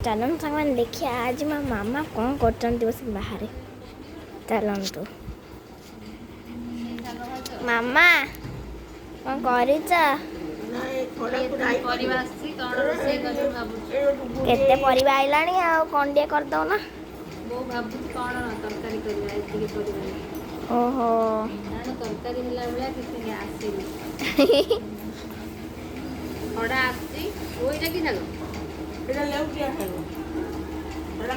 चलन सामान देखिए आज मो मामा कौन करते बस बाहर चलतु मामा कौन केते परिवा आइलानी आ कौन टे कर दो ना ओहो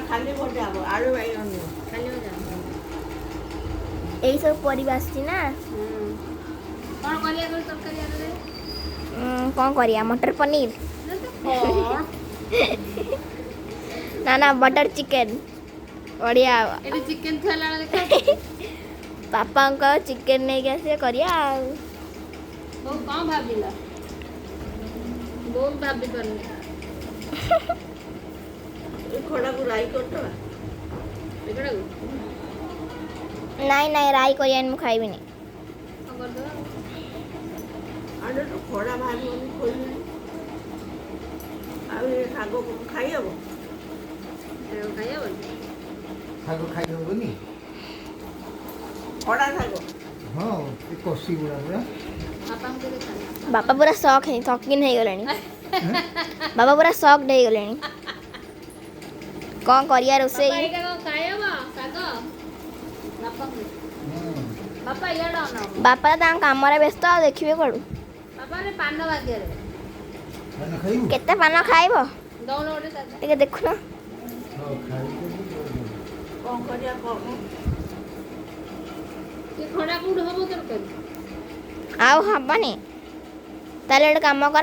खाली भजा आलू बैगन यही सब परिवा आसी ना कौन करिया मटर पनीर ना ना बटर चिकन बढ़िया चिकेन पापा को चिकन नहीं कैसे करिया कौन भाविला बहुत भाभी करने खड़ा को राई करतो नहीं नहीं राई करिया मु खाइबी नहीं आने तो खड़ा भारी होनी कोई आवे सागो खाई हबो सागो खाई होबनी खड़ा सागो हाँ ये कोसी गुड़ा गुड़ा बापा पूरा शौक है शौकीन हो गले बाबा पूरा शौक हो गले कौन करिया रोसई बापा काम व्यस्त देखिए कड़ू खाना खाइबू केते पान खाइब टे देखुन हाँ खाई कौन करिया कौन खड़ा कौन हम तरकारी आउ हबनी ताले काम कर